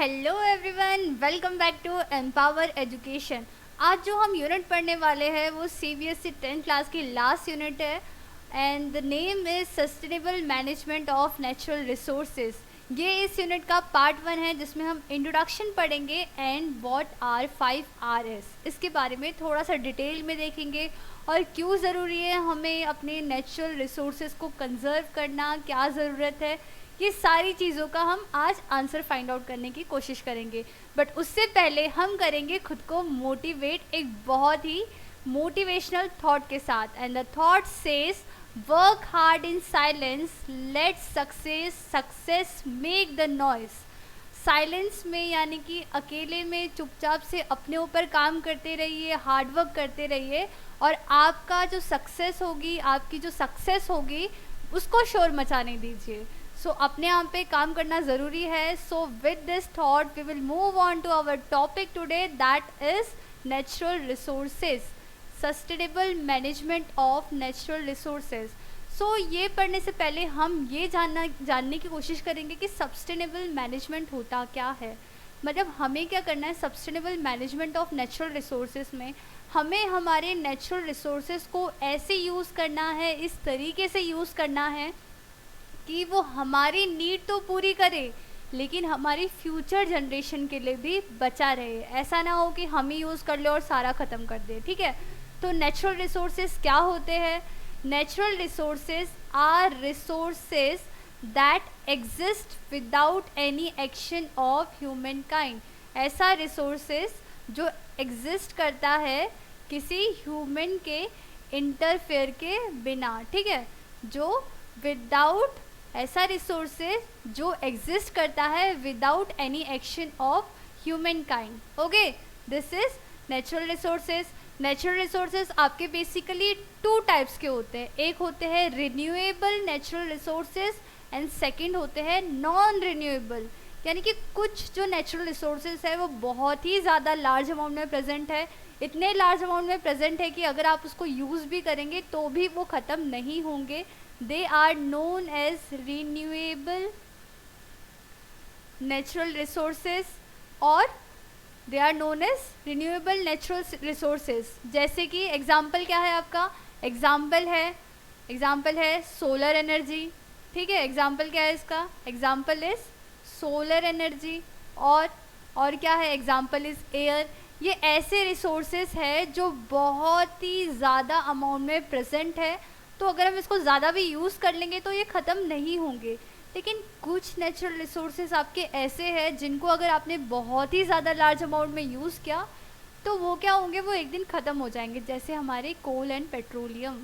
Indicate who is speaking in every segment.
Speaker 1: Hello everyone, welcome back to Empower Education. आज जो हम यूनिट पढ़ने वाले हैं वो CBSE 10th क्लास की लास्ट यूनिट है and the name is sustainable management of natural resources. ये इस यूनिट का पार्ट 1 है जिसमें हम इंट्रोडक्शन पढ़ेंगे एंड व्हाट आर 5Rs, इसके बारे में थोड़ा सा डिटेल में देखेंगे और क्यों ज़रूरी है हमें अपने नेचुरल रिसोर्सेज को कंजर्व करना, क्या ज़रूरत है, ये सारी चीज़ों का हम आज आंसर फाइंड आउट करने की कोशिश करेंगे। बट उससे पहले हम करेंगे खुद को मोटिवेट एक बहुत ही मोटिवेशनल थॉट के साथ। And the thought says work hard in silence, let success make the noise. Silence में यानी कि अकेले में चुपचाप से अपने ऊपर काम करते रहिए, हार्डवर्क करते रहिए और आपका जो सक्सेस होगी, आपकी जो सक्सेस होगी उसको शोर मचाने दीजिए। सो अपने आप पे काम करना ज़रूरी है। So with this thought we will move on to our topic today, that is natural resources, sustainable management of natural resources. So ये पढ़ने से पहले हम ये जानने की कोशिश करेंगे कि सस्टेनेबल मैनेजमेंट होता क्या है। मतलब हमें क्या करना है sustainable management of natural resources में। हमें हमारे नेचुरल रिसोर्सेज को ऐसे यूज़ करना है, इस तरीके से यूज़ करना है कि वो हमारी नीड तो पूरी करे लेकिन हमारी फ्यूचर जनरेशन के लिए भी बचा रहे। ऐसा ना हो कि हम ही यूज़ कर ले और सारा ख़त्म कर दे। ठीक है, तो नेचुरल रिसोर्सेज क्या होते हैं? Natural resources are resources that exist without any action of humankind. ऐसा रिसोर्सेज जो एग्जिस्ट करता है किसी ह्यूमन के इंटरफेयर के बिना। ठीक है, जो विदाउट ऐसा रिसोर्सेज जो एग्जिस्ट करता है without any action of human kind. Okay, this is natural resources. Natural resources आपके बेसिकली 2 टाइप्स के होते हैं। एक होते हैं renewable natural resources and second होते हैं नॉन रिन्यूएबल। यानी कि कुछ जो नेचुरल रिसोर्सेज है वो बहुत ही ज़्यादा लार्ज अमाउंट में प्रेजेंट है, इतने लार्ज अमाउंट में प्रेजेंट है कि अगर आप उसको यूज़ भी करेंगे तो भी वो ख़त्म नहीं होंगे। They are known as renewable natural resources और they are known as renewable natural resources। जैसे कि एग्जाम्पल क्या है आपका? एग्जाम्पल है सोलर एनर्जी। ठीक है, एग्जाम्पल क्या है इसका? Example is solar energy. और क्या है? Example is air. ये ऐसे रिसोर्सेज है जो बहुत ही ज़्यादा अमाउंट में प्रेजेंट है, तो अगर हम इसको ज़्यादा भी यूज़ कर लेंगे तो ये ख़त्म नहीं होंगे। लेकिन कुछ नेचुरल रिसोर्सेज आपके ऐसे हैं जिनको अगर आपने बहुत ही ज़्यादा लार्ज अमाउंट में यूज़ किया तो वो क्या होंगे? वो एक दिन ख़त्म हो जाएंगे। जैसे हमारे कोल एंड पेट्रोलियम,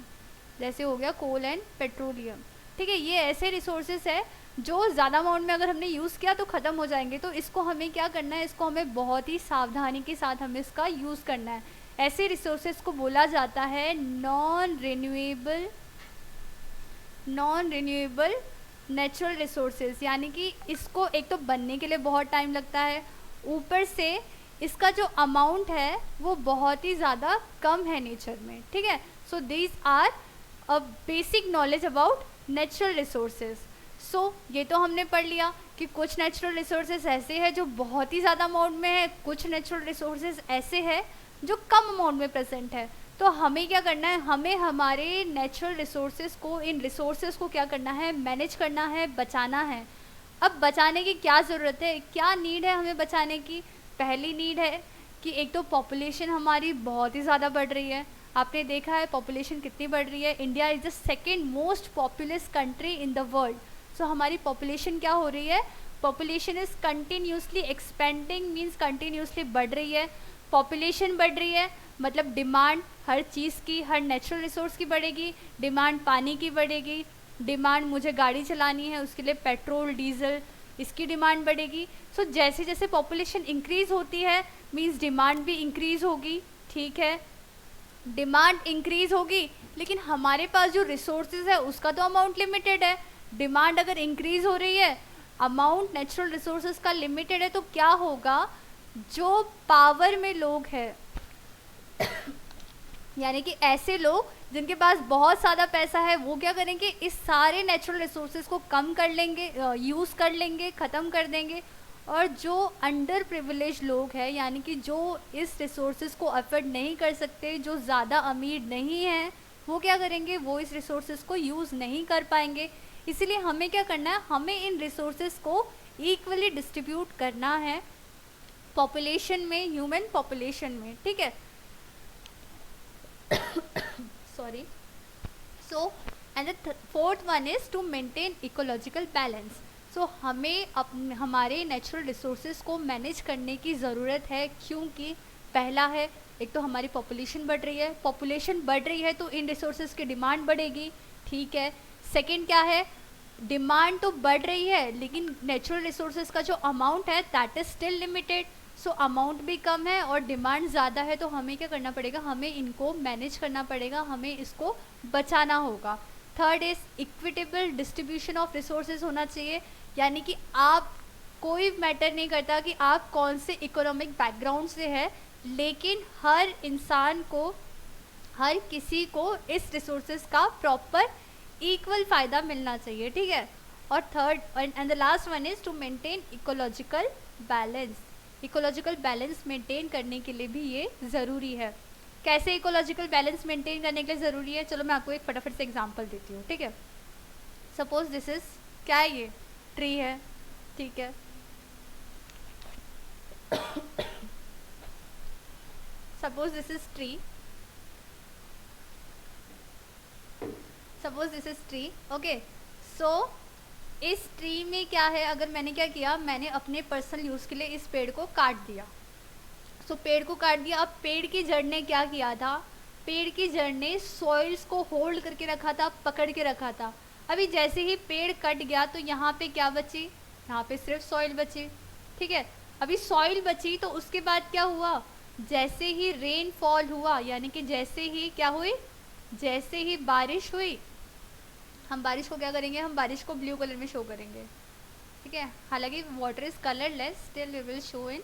Speaker 1: जैसे हो गया कोल एंड पेट्रोलियम। ठीक है, ये ऐसे रिसोर्सेज है जो ज़्यादा अमाउंट में अगर हमने यूज़ किया तो ख़त्म हो जाएंगे। तो इसको हमें क्या करना है? इसको हमें बहुत ही सावधानी के साथ हमें इसका यूज़ करना है। ऐसे रिसोर्सेज को बोला जाता है नॉन रिन्यूएबल नेचुरल रिसोर्सेज। यानी कि इसको एक तो बनने के लिए बहुत टाइम लगता है, ऊपर से इसका जो अमाउंट है वो बहुत ही ज़्यादा कम है नेचर में। ठीक है, so these are a basic knowledge about natural resources. So ये तो हमने पढ़ लिया कि कुछ नेचुरल रिसोर्सेज ऐसे हैं जो बहुत ही ज़्यादा अमाउंट में है, कुछ नेचुरल रिसोर्सेज ऐसे हैं जो कम अमाउंट में प्रेजेंट है। तो हमें क्या करना है? हमें हमारे नेचुरल रिसोर्सेज को, इन रिसोर्सेज को क्या करना है? मैनेज करना है, बचाना है। अब बचाने की क्या ज़रूरत है? क्या नीड है हमें बचाने की? पहली नीड है कि एक तो पॉपुलेशन हमारी बहुत ही ज़्यादा बढ़ रही है। आपने देखा है पॉपुलेशन कितनी बढ़ रही है। India is the second most populous country in the world. So हमारी पॉपुलेशन क्या हो रही है? Population is continuously expanding, means continuously बढ़ रही है। पॉपुलेशन बढ़ रही है मतलब डिमांड हर चीज़ की, हर नेचुरल रिसोर्स की बढ़ेगी। डिमांड पानी की बढ़ेगी, डिमांड मुझे गाड़ी चलानी है उसके लिए पेट्रोल डीजल, इसकी डिमांड बढ़ेगी। सो जैसे जैसे पॉपुलेशन इंक्रीज़ होती है मींस डिमांड भी इंक्रीज़ होगी। ठीक है, डिमांड इंक्रीज़ होगी लेकिन हमारे पास जो रिसोर्सेज है उसका तो अमाउंट लिमिटेड है। डिमांड अगर इंक्रीज़ हो रही है, अमाउंट नेचुरल रिसोर्सेज का लिमिटेड है, तो क्या होगा? जो पावर में लोग हैं यानी कि ऐसे लोग जिनके पास बहुत ज़्यादा पैसा है वो क्या करेंगे? इस सारे नेचुरल रिसोर्सेज को कम कर लेंगे, यूज़ कर लेंगे, ख़त्म कर देंगे और जो अंडर प्रिविलेज लोग हैं, यानी कि जो इस रिसोर्सेज को अफोर्ड नहीं कर सकते, जो ज़्यादा अमीर नहीं हैं, वो क्या करेंगे, वो इस रिसोर्सेज को यूज़ नहीं कर पाएंगे। इसीलिए हमें क्या करना है, हमें इन रिसोर्सेज को इक्वली डिस्ट्रीब्यूट करना है पॉपुलेशन में, ह्यूमन पॉपुलेशन में, ठीक है। Sorry. So and the fourth one is to maintain ecological balance. So हमें हमारे नेचुरल रिसोर्सेज को मैनेज करने की ज़रूरत है, क्योंकि पहला है, एक तो हमारी पॉपुलेशन बढ़ रही है, पॉपुलेशन बढ़ रही है तो इन रिसोर्सेज की डिमांड बढ़ेगी, ठीक है। सेकंड क्या है, डिमांड तो बढ़ रही है लेकिन नेचुरल रिसोर्सेज का जो अमाउंट है that is still limited. So amount भी कम है और डिमांड ज़्यादा है, तो हमें क्या करना पड़ेगा, हमें इनको मैनेज करना पड़ेगा, हमें इसको बचाना होगा। Third is equitable distribution of resources होना चाहिए, यानी कि आप, कोई मैटर नहीं करता कि आप कौन से इकोनॉमिक बैकग्राउंड से है, लेकिन हर इंसान को, हर किसी को इस रिसोर्सेज का प्रॉपर इक्वल फ़ायदा मिलना चाहिए, ठीक है। और third and the last one is to maintain ecological balance. Ecological balance maintain करने के लिए भी ये ज़रूरी है। कैसे इकोलॉजिकल बैलेंस मेंटेन करने के लिए ज़रूरी है, चलो मैं आपको एक फटाफट से एग्जांपल देती हूँ, ठीक है। सपोज दिस इज़, क्या है ये, ट्री है, ठीक है। Suppose this is tree, suppose this is tree, okay. So इस ट्री में क्या है, अगर मैंने क्या किया, मैंने अपने पर्सनल यूज़ के लिए इस पेड़ को काट दिया। सो पेड़ को काट दिया। अब पेड़ की जड़ ने क्या किया था, पेड़ की जड़ ने सॉइल्स को होल्ड करके रखा था, पकड़ के रखा था। अभी जैसे ही पेड़ कट गया तो यहाँ पे क्या बची, यहाँ पे सिर्फ सॉइल बची, ठीक है। अभी सॉइल बची तो उसके बाद क्या हुआ, जैसे ही रेन फॉल हुआ, यानी कि जैसे ही क्या हुई, जैसे ही बारिश हुई, हम बारिश को क्या करेंगे, हम बारिश को ब्लू कलर में शो करेंगे, ठीक है। हालांकि water is colourless, still we will show in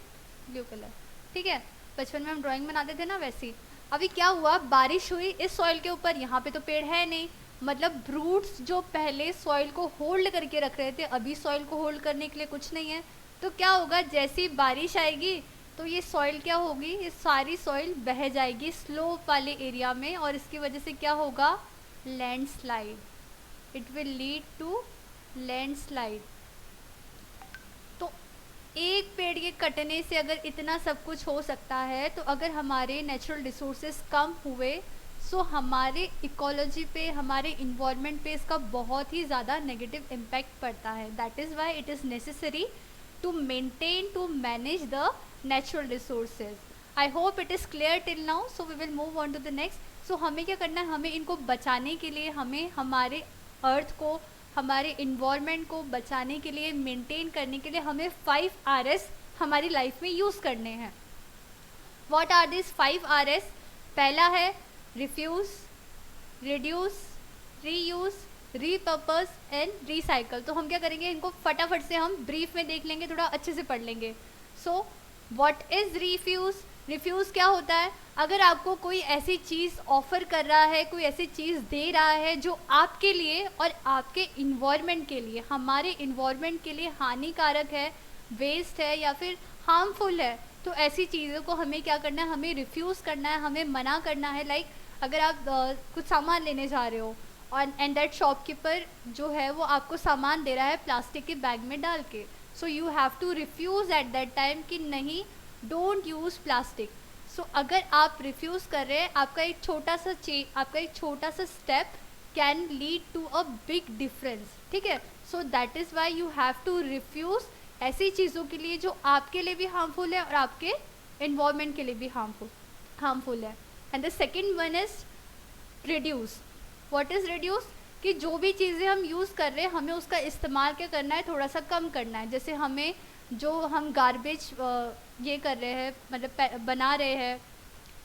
Speaker 1: blue colour, ठीक है। बचपन में हम ड्राइंग बनाते थे ना, वैसे ही। अभी क्या हुआ, बारिश हुई इस सॉइल के ऊपर, यहाँ पे तो पेड़ है नहीं, मतलब रूट्स जो पहले सॉइल को होल्ड करके रख रहे थे, अभी सॉइल को होल्ड करने के लिए कुछ नहीं है। तो क्या होगा, जैसे ही बारिश आएगी तो ये सॉइल क्या होगी, ये सारी सॉइल बह जाएगी स्लोप वाले एरिया में, और इसकी वजह से क्या होगा, landslide, it will lead to landslide. तो एक पेड़ के कटने से अगर इतना सब कुछ हो सकता है, तो अगर हमारे नेचुरल रिसोर्सेज कम हुए, सो हमारे इकोलॉजी पे, हमारे इन्वायरमेंट पे इसका बहुत ही ज़्यादा नेगेटिव इम्पैक्ट पड़ता है। That is why it is necessary to maintain, to manage the natural resources. I hope it is clear till now, so we will move on to the next. So हमें क्या करना है, हमें इनको बचाने के लिए, हमें हमारे अर्थ को, हमारे इन्वायरमेंट को बचाने के लिए, मेंटेन करने के लिए हमें 5 RS हमारी लाइफ में यूज़ करने हैं। What are this 5 RS? पहला है refuse, reduce, reuse, repurpose and recycle. तो हम क्या करेंगे, इनको फटाफट से हम ब्रीफ में देख लेंगे, थोड़ा अच्छे से पढ़ लेंगे। So what is refuse? Refuse क्या होता है, अगर आपको कोई ऐसी चीज़ ऑफ़र कर रहा है, कोई ऐसी चीज़ दे रहा है जो आपके लिए और आपके इन्वायरमेंट के लिए, हमारे इन्वायरमेंट के लिए हानिकारक है, वेस्ट है या फिर हार्मफुल है, तो ऐसी चीज़ों को हमें क्या करना है, हमें रिफ्यूज़ करना है, हमें मना करना है। लाइक अगर आप कुछ सामान लेने जा रहे हो और एंड दैट शॉपकीपर जो है वो आपको सामान दे रहा है प्लास्टिक के बैग में डाल के, so you have to refuse at that time कि नहीं, डोंट यूज़ प्लास्टिक। सो अगर आप रिफ्यूज़ कर रहे हैं, आपका एक छोटा सा step can lead to a big difference, ठीक है। So that is why you have to refuse ऐसी चीज़ों के लिए जो आपके लिए भी हार्मफुल है और आपके इन्वायरमेंट के लिए भी हार्मफुल है। And the second one is reduce. What is reduce? कि जो भी चीज़ें हम यूज़ कर रहे हैं, हमें उसका इस्तेमाल क्या करना है, थोड़ा सा कम करना है। जैसे हमें जो हम गार्बेज ये कर रहे हैं, मतलब बना रहे हैं,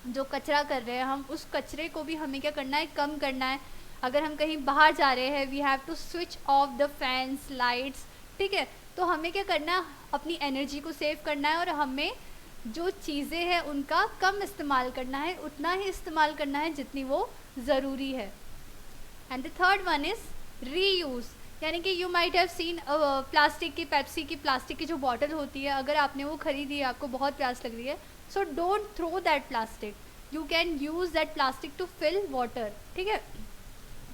Speaker 1: जो कचरा कर रहे हैं, हम उस कचरे को भी हमें क्या करना है, कम करना है। अगर हम कहीं बाहर जा रहे हैं, we have to switch off the fans, lights, ठीक है। तो हमें क्या करना है, अपनी एनर्जी को सेव करना है और हमें जो चीज़ें हैं उनका कम इस्तेमाल करना है, उतना ही इस्तेमाल करना है जितनी वो ज़रूरी है। And the third one is reuse, यानी कि you might have seen plastic की, पेप्सी की प्लास्टिक की जो बॉटल होती है, अगर आपने वो खरीदी है, आपको बहुत प्यास लग रही है, so don't throw that plastic, you can use that plastic to fill water, ठीक है।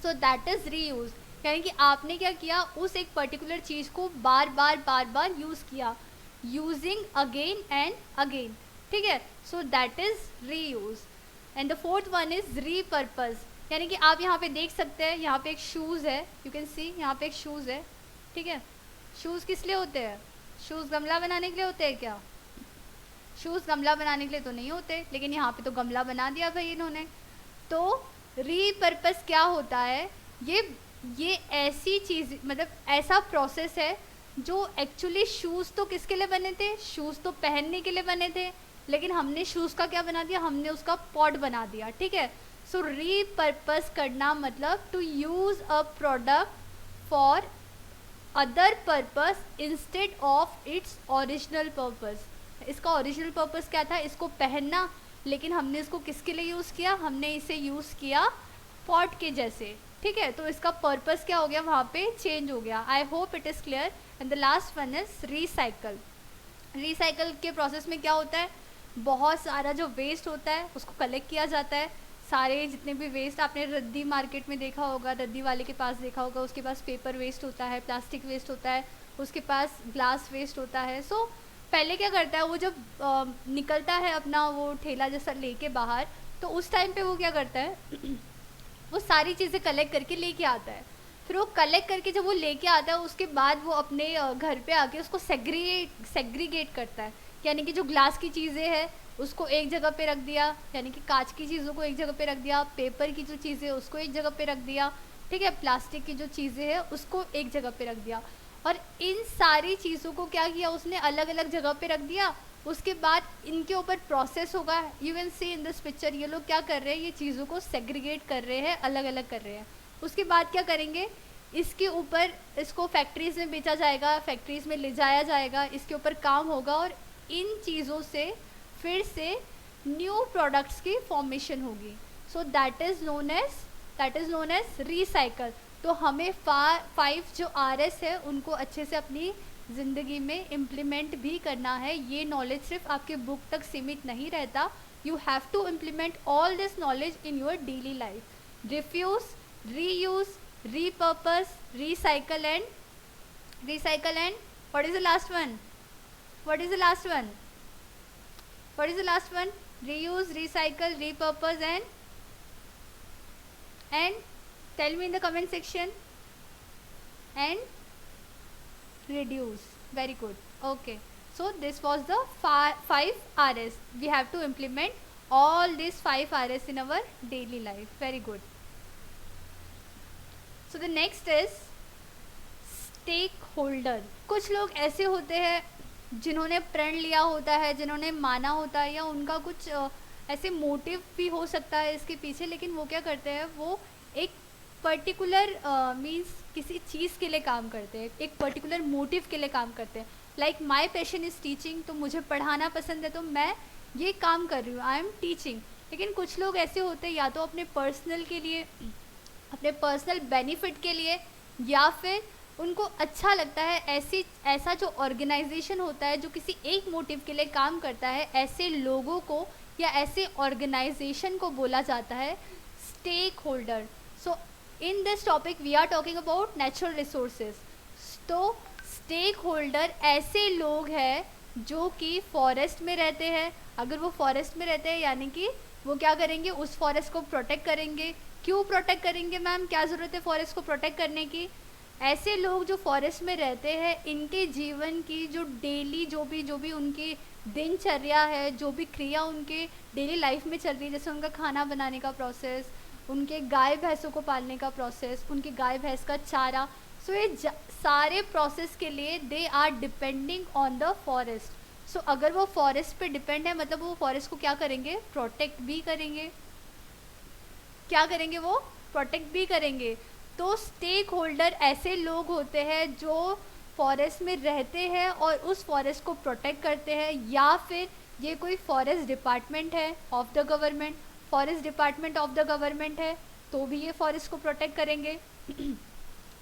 Speaker 1: सो दैट इज़ रीयूज, यानी कि आपने क्या किया, उस एक पर्टिकुलर चीज़ को बार बार यूज़ किया, यूजिंग अगेन एंड अगेन, ठीक है। So that is reuse. And the fourth one is repurpose, यानी कि आप यहाँ पे देख सकते हैं, यहाँ पे एक शूज़ है, यू कैन सी यहाँ पे एक शूज़ है, ठीक है। शूज़ किस लिए होते हैं? शूज़ गमला बनाने के लिए होते हैं क्या? शूज़ गमला बनाने के लिए तो नहीं होते, लेकिन यहाँ पे तो गमला बना दिया भाई इन्होंने। तो रीपर्पस क्या होता है, ये ऐसी चीज़, मतलब ऐसा प्रोसेस है जो एक्चुअली शूज़ तो किसके लिए बने थे, शूज़ तो पहनने के लिए बने थे, लेकिन हमने शूज़ का क्या बना दिया, हमने उसका पॉट बना दिया, ठीक है। सो रीपर्पस करना मतलब to use a product for other purpose instead of its original purpose. इसका ओरिजिनल पर्पस क्या था, इसको पहनना, लेकिन हमने इसको किसके लिए यूज़ किया, हमने इसे यूज़ किया पॉट के जैसे, ठीक है। तो इसका पर्पस क्या हो गया, वहाँ पे चेंज हो गया। आई hope it is clear. And the last one is recycle. Recycle के प्रोसेस में क्या होता है, बहुत सारा जो वेस्ट होता है उसको कलेक्ट किया जाता है, सारे जितने भी वेस्ट, आपने रद्दी मार्केट में देखा होगा, रद्दी वाले के पास देखा होगा, उसके पास पेपर वेस्ट होता है, प्लास्टिक वेस्ट होता है, उसके पास ग्लास वेस्ट होता है। सो पहले क्या करता है वो, जब निकलता है अपना वो ठेला जैसा लेके बाहर, तो उस टाइम पे वो क्या करता है वो सारी चीज़ें कलेक्ट करके लेके आता है। फिर वो कलेक्ट करके जब वो लेके आता है, उसके बाद वो अपने घर पे आके उसको सेग्रीगेट करता है, यानी कि जो ग्लास की चीज़ें हैं उसको एक जगह पे रख दिया, यानी कि कांच की चीज़ों को एक जगह पे रख दिया, पेपर की जो चीज़ें हैं उसको एक जगह पे रख दिया, ठीक है, प्लास्टिक की जो चीज़ें हैं उसको एक जगह पे रख दिया। और इन सारी चीज़ों को क्या किया उसने, अलग अलग जगह पे रख दिया। उसके बाद इनके ऊपर प्रोसेस होगा, you can see in this picture, ये लोग क्या कर रहे हैं, ये चीज़ों को सेग्रीगेट कर रहे हैं, अलग अलग कर रहे हैं। उसके बाद क्या करेंगे, इसके ऊपर इसको फैक्ट्रीज़ में बेचा जाएगा, फैक्ट्रीज़ में ले जाया जाएगा, इसके ऊपर काम होगा, और इन चीज़ों से फिर से न्यू प्रोडक्ट्स की फॉर्मेशन होगी। So that is known as recycle. तो हमें 5 जो RS है उनको अच्छे से अपनी ज़िंदगी में इम्प्लीमेंट भी करना है। ये नॉलेज सिर्फ आपके बुक तक सीमित नहीं रहता, you have to implement all this knowledge in your daily life. Refuse, reuse, repurpose, recycle and what is the last one? What is the last one? What is the last one? Reuse, recycle, repurpose and tell me in the comment section. And reduce. Very good. Okay. So this was the 5 RS. We have to implement all these 5 RS in our daily life. Very good. So the next is stakeholder. कुछ लोग ऐसे होते हैं जिन्होंने प्रण लिया होता है, जिन्होंने माना होता है, या उनका कुछ ऐसे मोटिव भी हो सकता है इसके पीछे, लेकिन वो क्या करते हैं, वो एक पर्टिकुलर मीन्स किसी चीज़ के लिए काम करते हैं, एक पर्टिकुलर मोटिव के लिए काम करते हैं। Like my passion is teaching, तो मुझे पढ़ाना पसंद है, तो मैं ये काम कर रही हूँ, आई एम टीचिंग। लेकिन कुछ लोग ऐसे होते हैं, या तो अपने पर्सनल के लिए, अपने पर्सनल बेनिफिट के लिए, या फिर उनको अच्छा लगता है ऐसा जो ऑर्गेनाइजेशन होता है जो किसी एक मोटिव के लिए काम करता है, ऐसे लोगों को या ऐसे ऑर्गेनाइजेशन को बोला जाता है stakeholder. So in this topic we are talking about natural resources. तो स्टेक होल्डर ऐसे लोग हैं जो कि फॉरेस्ट में रहते हैं। अगर वो फॉरेस्ट में रहते हैं यानी कि वो क्या करेंगे, उस फॉरेस्ट को प्रोटेक्ट करेंगे। क्यों प्रोटेक्ट करेंगे मैम, क्या ज़रूरत है फॉरेस्ट को प्रोटेक्ट करने की? ऐसे लोग जो फॉरेस्ट में रहते हैं, इनके जीवन की जो डेली जो भी उनकी दिनचर्या है, जो भी क्रिया उनके डेली लाइफ में चल रही है, जैसे उनका खाना बनाने का प्रोसेस, उनके गाय भैंसों को पालने का प्रोसेस, उनकी गाय भैंस का चारा, सो ये सारे प्रोसेस के लिए they are depending on the forest. So अगर वो फॉरेस्ट पे डिपेंड है, मतलब वो फॉरेस्ट को क्या करेंगे, प्रोटेक्ट भी करेंगे। क्या करेंगे, वो प्रोटेक्ट भी करेंगे। तो स्टेक होल्डर ऐसे लोग होते हैं जो फॉरेस्ट में रहते हैं और उस फॉरेस्ट को प्रोटेक्ट करते हैं, या फिर ये कोई फॉरेस्ट डिपार्टमेंट है of the government, forest department of the government है तो भी ये फॉरेस्ट को प्रोटेक्ट करेंगे।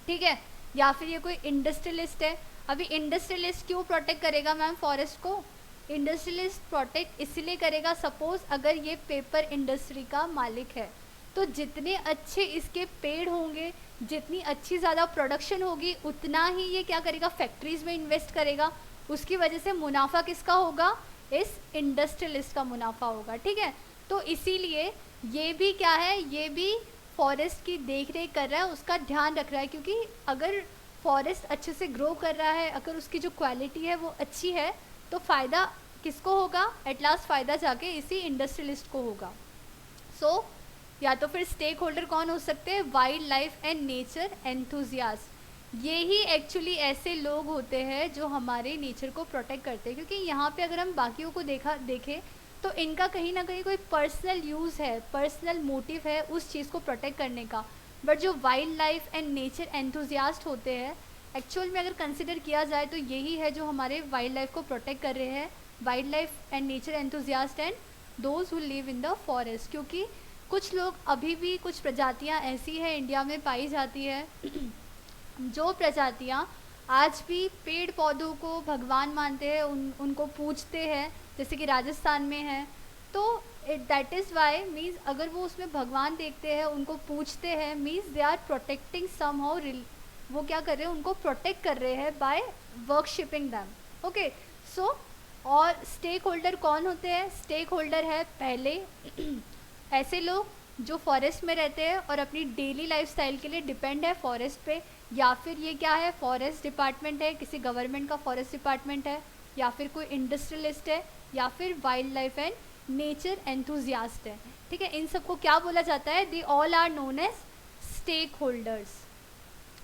Speaker 1: ठीक है, या फिर ये कोई इंडस्ट्रियलिस्ट है। अभी इंडस्ट्रियलिस्ट क्यों प्रोटेक्ट करेगा मैम फॉरेस्ट को? इंडस्ट्रियलिस्ट प्रोटेक्ट इसलिए करेगा, सपोज अगर ये पेपर इंडस्ट्री का मालिक है तो जितने अच्छे इसके पेड़ होंगे, जितनी अच्छी ज़्यादा प्रोडक्शन होगी, उतना ही ये क्या करेगा, फैक्ट्रीज़ में इन्वेस्ट करेगा। उसकी वजह से मुनाफा किसका होगा? इस इंडस्ट्रियलिस्ट का मुनाफा होगा। ठीक है, तो इसीलिए ये भी क्या है, ये भी फॉरेस्ट की देख रेख कर रहा है, उसका ध्यान रख रहा है, क्योंकि अगर फॉरेस्ट अच्छे से ग्रो कर रहा है, अगर उसकी जो क्वालिटी है वो अच्छी है, तो फ़ायदा किसको होगा? एट लास्ट फ़ायदा जाके इसी इंडस्ट्रियलिस्ट को होगा। सो या तो फिर स्टेक होल्डर कौन हो सकते हैं? Wild life and nature enthusiast. ये ही एक्चुअली ऐसे लोग होते हैं जो हमारे नेचर को प्रोटेक्ट करते हैं, क्योंकि यहाँ पे अगर हम बाकियों को देखें तो इनका कहीं ना कहीं कोई पर्सनल यूज़ है, पर्सनल मोटिव है उस चीज़ को प्रोटेक्ट करने का। बट जो wild life and nature enthusiast होते हैं, एक्चुअल में अगर कंसिडर किया जाए तो यही है जो हमारे वाइल्ड लाइफ को प्रोटेक्ट कर रहे हैं, wild life and nature enthusiast and those who live in the forest. क्योंकि कुछ लोग, अभी भी कुछ प्रजातियाँ ऐसी हैं इंडिया में पाई जाती है जो प्रजातियाँ आज भी पेड़ पौधों को भगवान मानते हैं, उनको पूजते हैं, जैसे कि राजस्थान में है। तो दैट इज़ वाई मीन्स अगर वो उसमें भगवान देखते हैं, उनको पूजते हैं, means they are protecting somehow, वो क्या कर रहे हैं, उनको प्रोटेक्ट कर रहे हैं बाय वर्कशिपिंग दैम। ओके, सो और स्टेक होल्डर कौन होते हैं? स्टेक होल्डर है पहले ऐसे लोग जो फॉरेस्ट में रहते हैं और अपनी डेली लाइफस्टाइल के लिए डिपेंड है फॉरेस्ट पे, या फिर ये क्या है, फॉरेस्ट डिपार्टमेंट है, किसी गवर्नमेंट का फॉरेस्ट डिपार्टमेंट है, या फिर कोई इंडस्ट्रियलिस्ट है, या फिर wild life and nature enthusiast है। ठीक है, इन सबको क्या बोला जाता है? They all are known as stakeholders.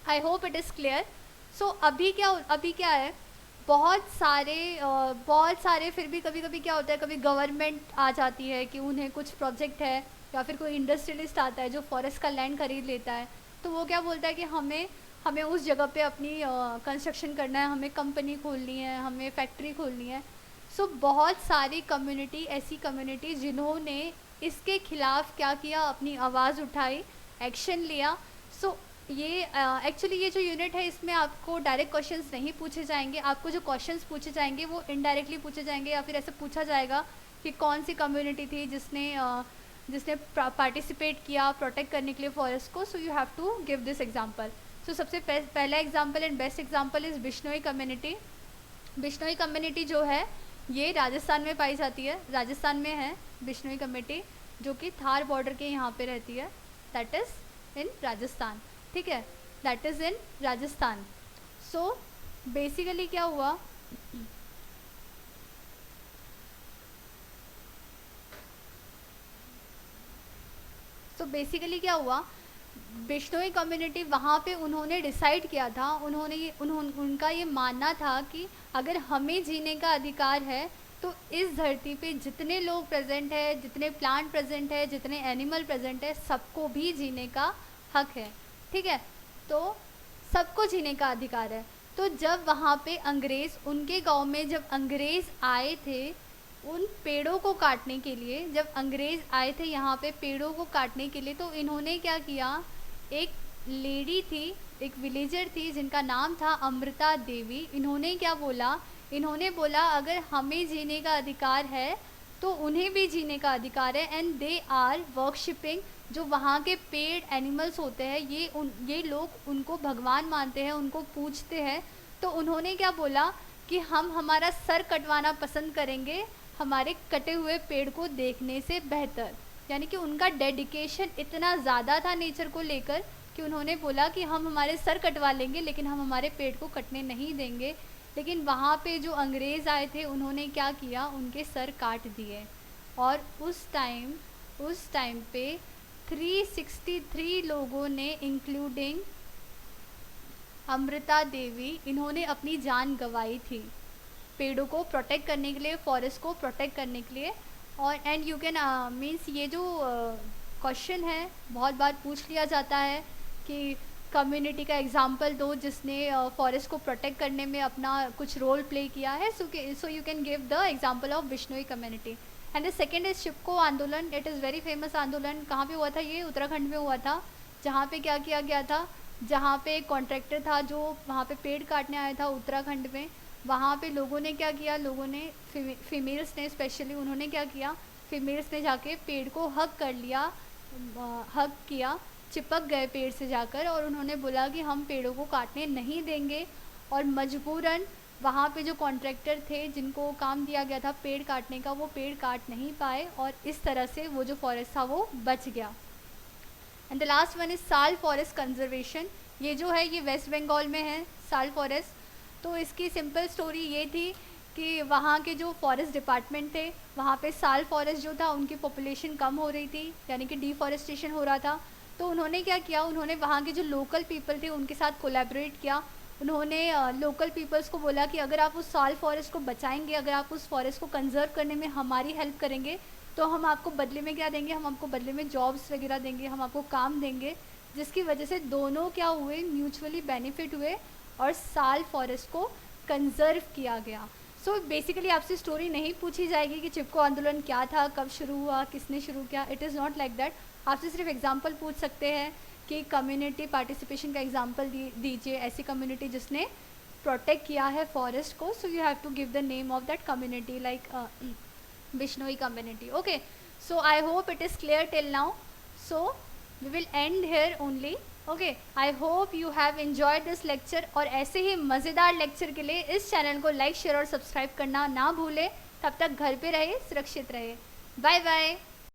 Speaker 1: I hope it is clear. So अभी क्या है, बहुत सारे फिर भी कभी कभी क्या होता है, कभी गवर्नमेंट आ जाती है कि उन्हें कुछ प्रोजेक्ट है, या फिर कोई इंडस्ट्रियलिस्ट आता है जो फॉरेस्ट का लैंड खरीद लेता है, तो वो क्या बोलता है कि हमें उस जगह पे अपनी कंस्ट्रक्शन करना है, हमें कंपनी खोलनी है, हमें फैक्ट्री खोलनी है। सो बहुत सारी कम्युनिटी, ऐसी कम्युनिटी जिन्होंने इसके खिलाफ क्या किया, अपनी आवाज़ उठाई, एक्शन लिया। सो ये एक्चुअली ये जो यूनिट है इसमें आपको डायरेक्ट क्वेश्चंस नहीं पूछे जाएंगे, आपको जो क्वेश्चंस पूछे जाएंगे वो इनडायरेक्टली पूछे जाएंगे, या फिर ऐसे पूछा जाएगा कि कौन सी कम्युनिटी थी जिसने पार्टिसिपेट किया प्रोटेक्ट करने के लिए फॉरेस्ट को। So you have to give this example. So सबसे पहला example and best example is Bishnoi community. Bishnoi community जो है ये राजस्थान में पाई जाती है, राजस्थान में है बिश्नोई कम्युनिटी, जो कि थार बॉर्डर के यहाँ पे रहती है, दैट इज़ इन राजस्थान। ठीक है, that is in Rajasthan. So basically क्या हुआ, बिश्नोई कम्युनिटी वहाँ पे उन्होंने डिसाइड किया था, उनका ये मानना था कि अगर हमें जीने का अधिकार है तो इस धरती पे जितने लोग प्रेजेंट है, जितने प्लांट प्रेजेंट है, जितने एनिमल प्रेजेंट है, सबको भी जीने का हक है। ठीक है, तो सबको जीने का अधिकार है। तो जब वहाँ पे अंग्रेज़, उनके गांव में जब अंग्रेज़ आए थे उन पेड़ों को काटने के लिए, जब अंग्रेज़ आए थे यहाँ पे पेड़ों को काटने के लिए, तो इन्होंने क्या किया, एक लेडी थी, एक विलेजर थी जिनका नाम था अमृता देवी। इन्होंने क्या बोला, इन्होंने बोला अगर हमें जीने का अधिकार है तो उन्हें भी जीने का अधिकार है, एंड दे आर वर्कशिपिंग, जो वहाँ के पेड़ एनिमल्स होते हैं, ये लोग उनको भगवान मानते हैं, उनको पूजते हैं। तो उन्होंने क्या बोला कि हम हमारा सर कटवाना पसंद करेंगे हमारे कटे हुए पेड़ को देखने से बेहतर। यानी कि उनका डेडिकेशन इतना ज़्यादा था नेचर को लेकर कि उन्होंने बोला कि हम हमारे सर कटवा लेंगे लेकिन हम हमारे पेड़ को कटने नहीं देंगे। लेकिन वहाँ पे जो अंग्रेज़ आए थे उन्होंने क्या किया, उनके सर काट दिए। और उस टाइम पे 363 लोगों ने, इंक्लूडिंग अमृता देवी, इन्होंने अपनी जान गंवाई थी पेड़ों को प्रोटेक्ट करने के लिए, फॉरेस्ट को प्रोटेक्ट करने के लिए। और एंड यू कैन मीन्स ये जो क्वेश्चन है बहुत बार पूछ लिया जाता है कि कम्युनिटी का एग्जांपल दो जिसने फॉरेस्ट को प्रोटेक्ट करने में अपना कुछ रोल प्ले किया है। So you can give the example of Bishnoi community. And the second is Chipko आंदोलन। इट इज़ वेरी फेमस आंदोलन। कहाँ पे हुआ था ये? उत्तराखंड में हुआ था, जहाँ पे क्या किया गया था, जहाँ पे एक कॉन्ट्रैक्टर था जो वहाँ पे पेड़ काटने आया था उत्तराखंड में। वहाँ पे लोगों ने क्या किया, लोगों ने फीमेल्स ने स्पेशली, उन्होंने क्या किया, फीमेल्स ने जाके पेड़ को हग कर लिया, हग किया, चिपक गए पेड़ से जाकर, और उन्होंने बोला कि हम पेड़ों को काटने नहीं देंगे। और मजबूरन वहाँ पे जो कॉन्ट्रैक्टर थे जिनको काम दिया गया था पेड़ काटने का, वो पेड़ काट नहीं पाए, और इस तरह से वो जो फॉरेस्ट था वो बच गया। And the last one is साल फॉरेस्ट कंजर्वेशन। ये जो है ये वेस्ट बंगाल में है, साल फॉरेस्ट। तो इसकी सिंपल स्टोरी ये थी कि वहाँ के जो फॉरेस्ट डिपार्टमेंट थे, वहाँ पे साल फॉरेस्ट जो था उनकी पॉपुलेशन कम हो रही थी, यानी कि डिफॉरेस्टेशन हो रहा था। तो उन्होंने क्या किया, उन्होंने वहाँ के जो लोकल पीपल थे उनके साथ कोलैबोरेट किया। उन्होंने लोकल पीपल्स को बोला कि अगर आप उस साल फॉरेस्ट को बचाएंगे, अगर आप उस फॉरेस्ट को कंजर्व करने में हमारी हेल्प करेंगे, तो हम आपको बदले में क्या देंगे, हम आपको बदले में जॉब्स वगैरह देंगे, हम आपको काम देंगे। जिसकी वजह से दोनों क्या हुए, म्यूचुअली बेनिफिट हुए, और साल फॉरेस्ट को कंजर्व किया गया। सो बेसिकली आपसे स्टोरी नहीं पूछी जाएगी कि चिपको आंदोलन क्या था, कब शुरू हुआ, किसने शुरू किया, it is not like that. आपसे सिर्फ एग्जांपल पूछ सकते हैं कि कम्युनिटी पार्टिसिपेशन का एग्जांपल दीजिए, ऐसी कम्युनिटी जिसने प्रोटेक्ट किया है फॉरेस्ट को। So you have to give the name of that community, like Bishnoi community. Okay, so I hope it is clear till now. So we will end here only. Okay, I hope you have enjoyed this lecture, और ऐसे ही मज़ेदार lecture के लिए इस channel को like, share और subscribe करना ना भूलें। तब तक घर पे रहे, सुरक्षित रहे। Bye bye.